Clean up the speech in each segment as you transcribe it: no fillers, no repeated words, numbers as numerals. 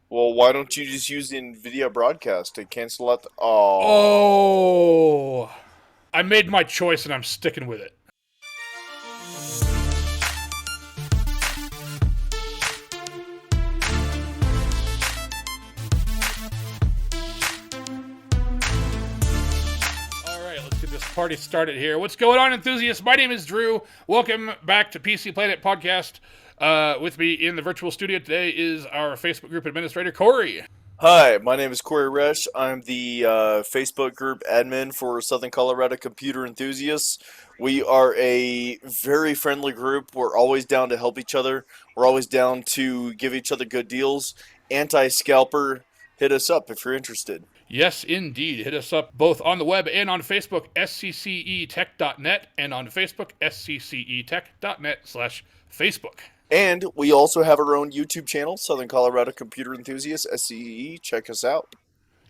Well, why don't you just use the Nvidia broadcast to cancel out the... Oh. Oh, I made my choice and I'm sticking with it. All right, let's get this party started here. What's going on, enthusiasts? My name is Drew. Welcome back to PC Planet Podcast. With me in the virtual studio today is our Facebook group administrator, Corey. Hi, my name is Corey Resch. I'm the Facebook group admin for Southern Colorado Computer Enthusiasts. We are a very friendly group. We're always down to help each other. We're always down to give each other good deals. Anti-scalper, hit us up if you're interested. Yes, indeed. Hit us up both on the web and on Facebook, sccetech.net, and on Facebook, sccetech.net/Facebook. And we also have our own YouTube channel, Southern Colorado Computer Enthusiasts, SCE. Check us out.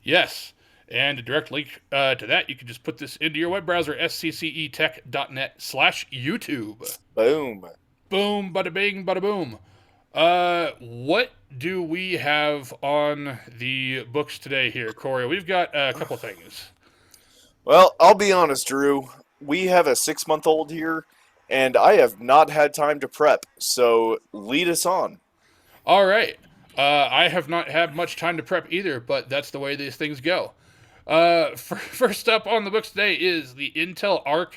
Yes. And a direct link to that, you can just put this into your web browser, sccetech.net/YouTube. Boom. Boom, bada bing, bada boom. What do we have on the books today here, Corey? We've got a couple things. Well, I'll be honest, Drew. We have a 6-month-old here, and I have not had time to prep, so lead us on. All right. I have not had much time to prep either, but that's the way these things go. First up on the books today is the Intel Arc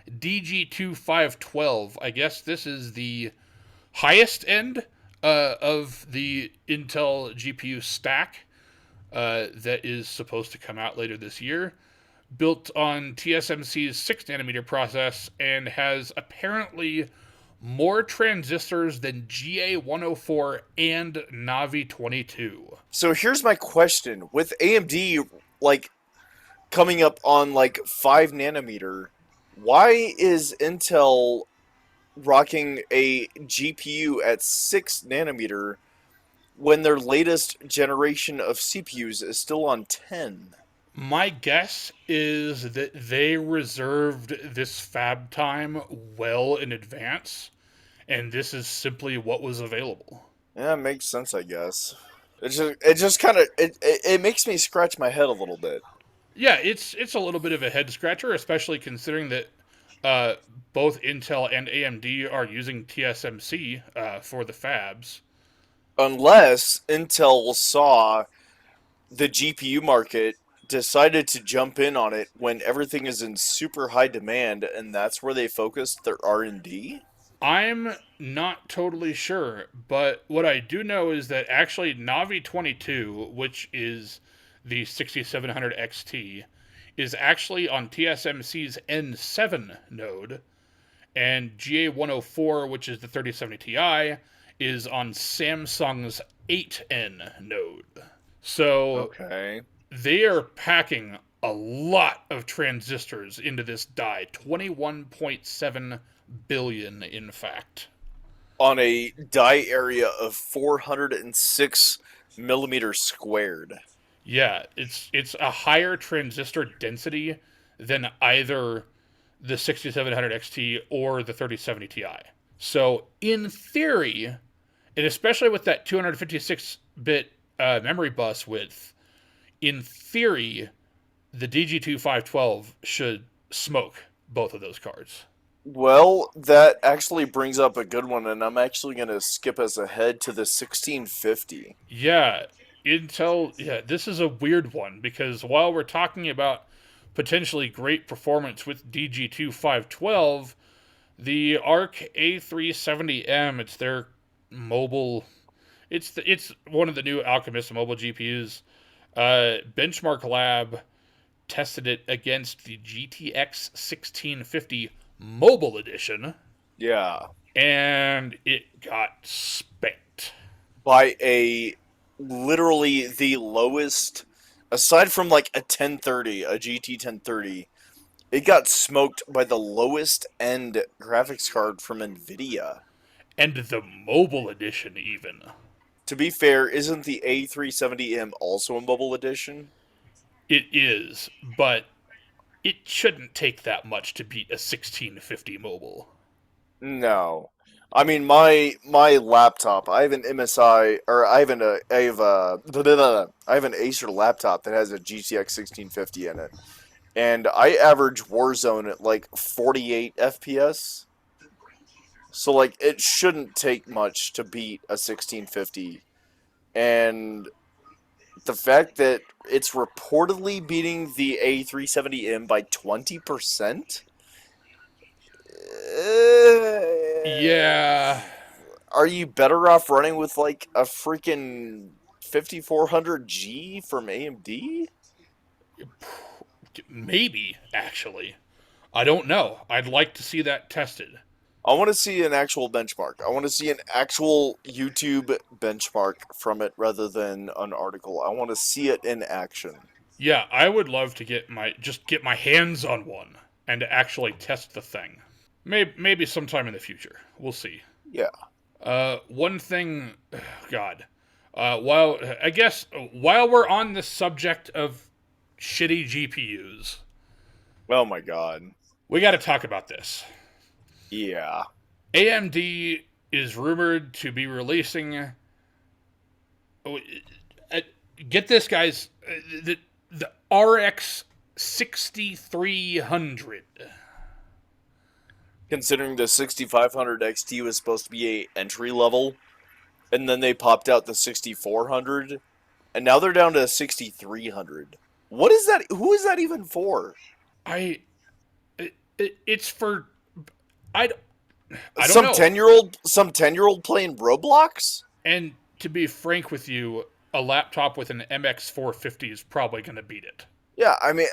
DG2-512. I guess this is the highest end of the Intel GPU stack that is supposed to come out later this year. Built on TSMC's 6 nanometer process and has apparently more transistors than GA104 and Navi 22. So here's my question. With AMD, like, coming up on, like, 5 nanometer, why is Intel rocking a GPU at 6 nanometer when their latest generation of CPUs is still on 10? My guess is that they reserved this fab time well in advance, and this is simply what was available. Yeah, it makes sense, I guess. It just kind of it makes me scratch my head a little bit. Yeah, it's a little bit of a head scratcher, especially considering that uh, both Intel and AMD are using TSMC for the fabs. Unless Intel saw the GPU market, decided to jump in on it when everything is in super high demand, and that's where they focused their R&D. I'm not totally sure, but what I do know is that actually Navi 22, which is the 6700 XT, is actually on TSMC's N7 node, and GA104, which is the 3070 Ti, is on Samsung's 8N node. So Okay. they are packing a lot of transistors into this die, 21.7 billion, in fact. On a die area of 406 millimeters squared. Yeah, it's a higher transistor density than either the 6700 XT or the 3070 Ti. So, in theory, and especially with that 256-bit memory bus width, in theory, the DG2 512 should smoke both of those cards. Well, that actually brings up a good one, and I'm actually going to skip us ahead to the 1650. Yeah, Intel, yeah, this is a weird one because while we're talking about potentially great performance with DG2 512, the Arc A370M, it's their mobile, it's one of the new Alchemist mobile GPUs. Benchmark Lab tested it against the GTX 1650 Mobile Edition, Yeah. and it got spanked. By a literally the lowest, aside from like a 1030, a GT 1030, it got smoked by the lowest end graphics card from Nvidia. And the Mobile Edition, even. To be fair, isn't the A370M also a mobile edition? It is, but it shouldn't take that much to beat a 1650 mobile. No. I mean, my laptop. I have an MSI, or I have an Acer laptop that has a GTX 1650 in it, and I average Warzone at like 48 FPS. So like, it shouldn't take much to beat a 1650, and the fact that it's reportedly beating the A370M by 20%. Yeah, Are you better off running with like a freaking 5400G from AMD? maybe, actually. I don't know. I'd like to see that tested. I want to see an actual benchmark. I want to see an actual YouTube benchmark from it rather than an article. I want to see it in action. Yeah, I would love to get my hands on one and actually test the thing. Maybe sometime in the future. We'll see. Yeah. One thing, God, while I guess while we're on the subject of shitty GPUs, Oh my god. we got to talk about this. Yeah. AMD is rumored to be releasing. Oh, get this, guys. The RX 6300. Considering the 6500 XT was supposed to be a entry level, and then they popped out the 6400, and now they're down to 6300. What is that? Who is that even for? I it's for I I don't Some know. 10-year-old, some 10-year-old playing Roblox? And to be frank with you, a laptop with an MX 450 is probably going to beat it. Yeah, I mean,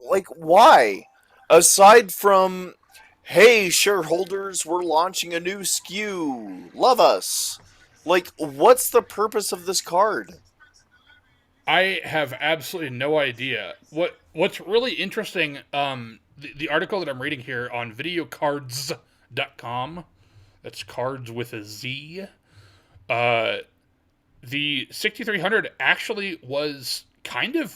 like, why? Aside from, hey, shareholders, we're launching a new SKU. Love us. Like, what's the purpose of this card? I have absolutely no idea. What's really interesting, the article that I'm reading here on videocards.com, that's cards with a Z. Uh, the 6300 actually was kind of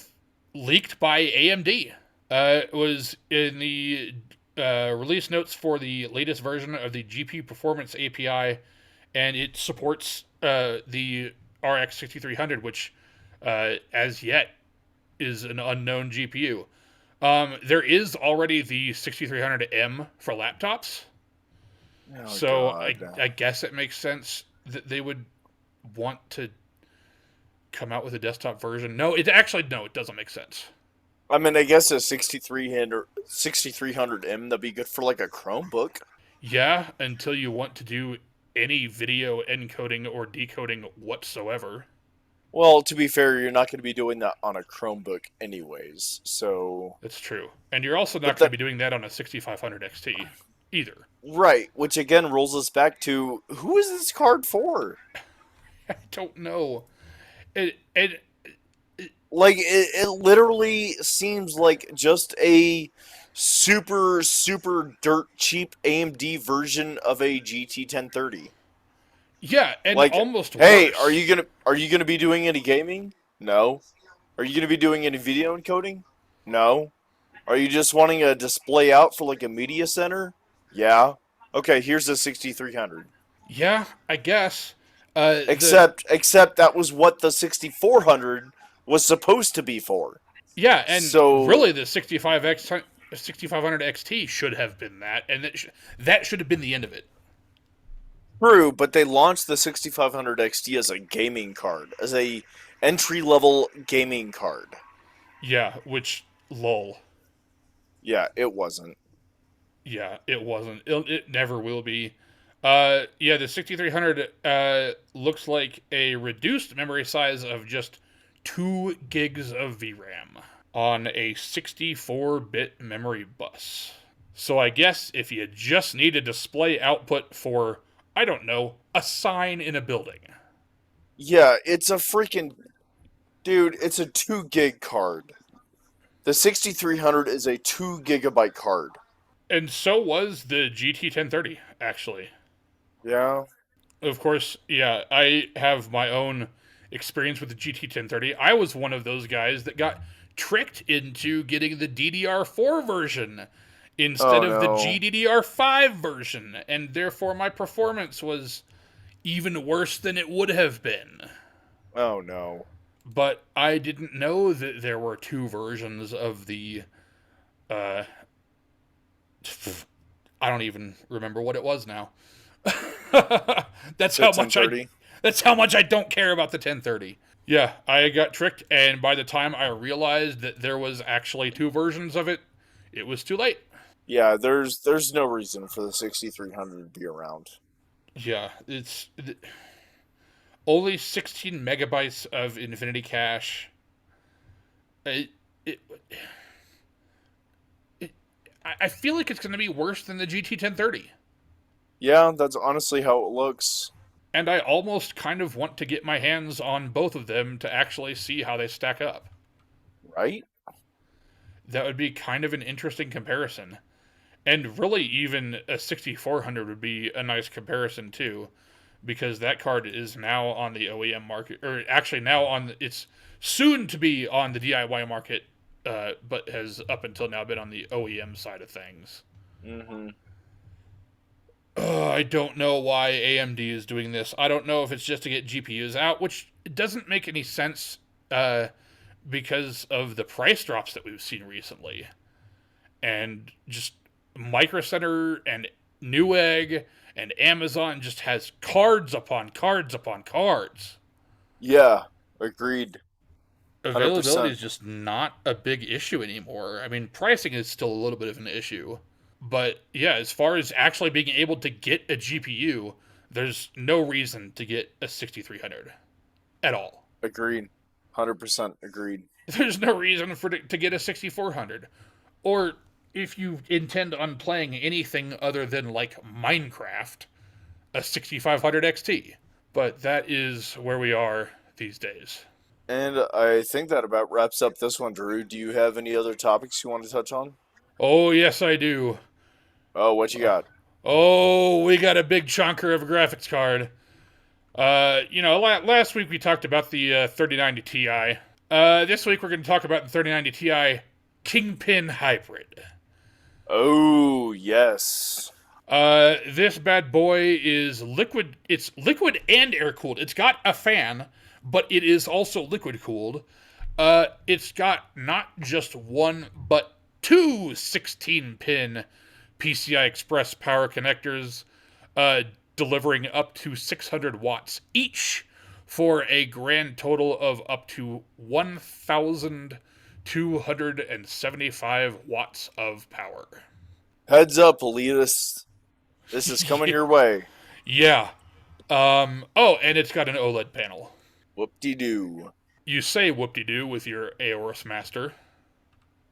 leaked by AMD. It was in the release notes for the latest version of the GPU Performance API, and it supports the RX 6300, which as yet is an unknown GPU. There is already the 6300M for laptops, Oh, so God. I guess it makes sense that they would want to come out with a desktop version. No, it doesn't make sense. I mean, I guess a 6300M, that'd be good for, like, a Chromebook. Yeah, until you want to do any video encoding or decoding whatsoever. Well, to be fair, you're not going to be doing that on a Chromebook anyways, so... That's true. And you're also not But going to that... be doing that on a 6500 XT either. Right, which again rolls us back to, who is this card for? I don't know. It Like, it literally seems like just a super, super dirt cheap AMD version of a GT 1030. yeah, and Like, almost hey, worse. are you gonna be doing any gaming? No. Are you gonna be doing any video encoding? No. Are you just wanting a display out for like a media center? Yeah. Okay, here's the 6300. Yeah, I guess. The Except that was what the 6400 was supposed to be for. Yeah, and So really the 6500 XT should have been that, and that should have been the end of it. true, but they launched the 6500 XT as a gaming card, as a entry level gaming card. Yeah, which lol. Yeah, it wasn't. Yeah, it wasn't. It never will be. Yeah, the 6300 looks like a reduced memory size of just 2 gigs of VRAM on a 64-bit memory bus. So I guess if you just need a display output for, I don't know, a sign in a building. Yeah, it's a freaking dude. It's a 2 gig card. The 6300 is a 2 gigabyte card. And so was the GT 1030, actually. Yeah. Of course, yeah, I have my own experience with the GT 1030. I was one of those guys that got tricked into getting the DDR4 version instead Oh of the no. GDDR5 version, and therefore my performance was even worse than it would have been. Oh no. But I didn't know that there were two versions of the. Uh, I don't even remember what it was now. that's The how much I. 1030. That's how much I don't care about the 1030. Yeah, I got tricked, and by the time I realized that there was actually two versions of it, it was too late. Yeah, there's no reason for the 6300 to be around. Yeah, it's only 16 megabytes of Infinity cache. It, it, it I feel like it's going to be worse than the GT 1030. Yeah, that's honestly how it looks. And I almost kind of want to get my hands on both of them to actually see how they stack up. Right? That would be kind of an interesting comparison. And really, even a 6400 would be a nice comparison too, because that card is now on the OEM market, or actually now on it's soon to be on the DIY market, but has up until now been on the OEM side of things. Mm-hmm. I don't know why AMD is doing this. I don't know if it's just to get GPUs out, which doesn't make any sense because of the price drops that we've seen recently. And just Micro Center and Newegg and Amazon just has cards upon cards upon cards. Yeah, agreed. Availability 100%. is just not a big issue anymore. I mean, pricing is still a little bit of an issue. But yeah, as far as actually being able to get a GPU, there's no reason to get a 6300 at all. Agreed. 100% agreed. There's no reason to get a 6400. Or if you intend on playing anything other than like Minecraft, a 6500 XT. But that is where we are these days. And I think that about wraps up this one, Drew. Do you have any other topics you want to touch on? Oh, yes, I do. Oh, what you got? Oh, we got a big chunker of a graphics card. Last week we talked about the 3090 Ti. This week we're going to talk about the 3090 Ti Kingpin Hybrid. Oh, yes. This bad boy is liquid. It's liquid and air cooled. It's got a fan, but it is also liquid cooled. It's got not just one, but two 16-pin PCI Express power connectors, delivering up to 600 watts each for a grand total of up to 1,275 watts of power. Heads up, elitists. This is coming your way. Yeah. Oh, and it's got an OLED panel. Whoop-de-doo. You say whoop-de-doo with your Aorus Master.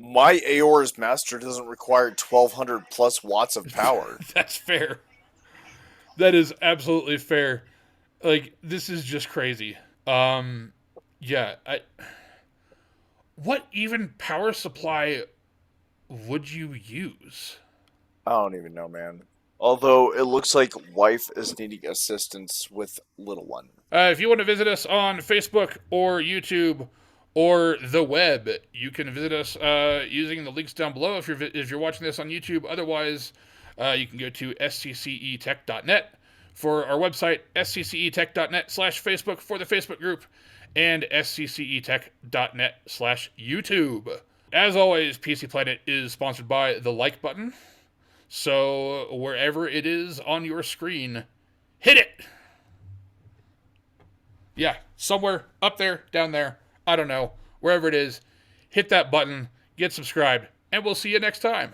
My Aorus Master doesn't require 1,200 plus watts of power. That's fair. That is absolutely fair. Like, this is just crazy. Yeah, what even power supply would you use? I don't even know, man. Although it looks like wife is needing assistance with little one. If you want to visit us on Facebook or YouTube or the web, you can visit us using the links down below if you're watching this on YouTube. Otherwise, you can go to sccetech.net for our website, sccetech.net/Facebook for the Facebook group, and sccetech.net/YouTube. As always, PC Planet is sponsored by the like button. So wherever it is on your screen, hit it! Yeah, somewhere up there, down there, I don't know, wherever it is, hit that button, get subscribed, and we'll see you next time.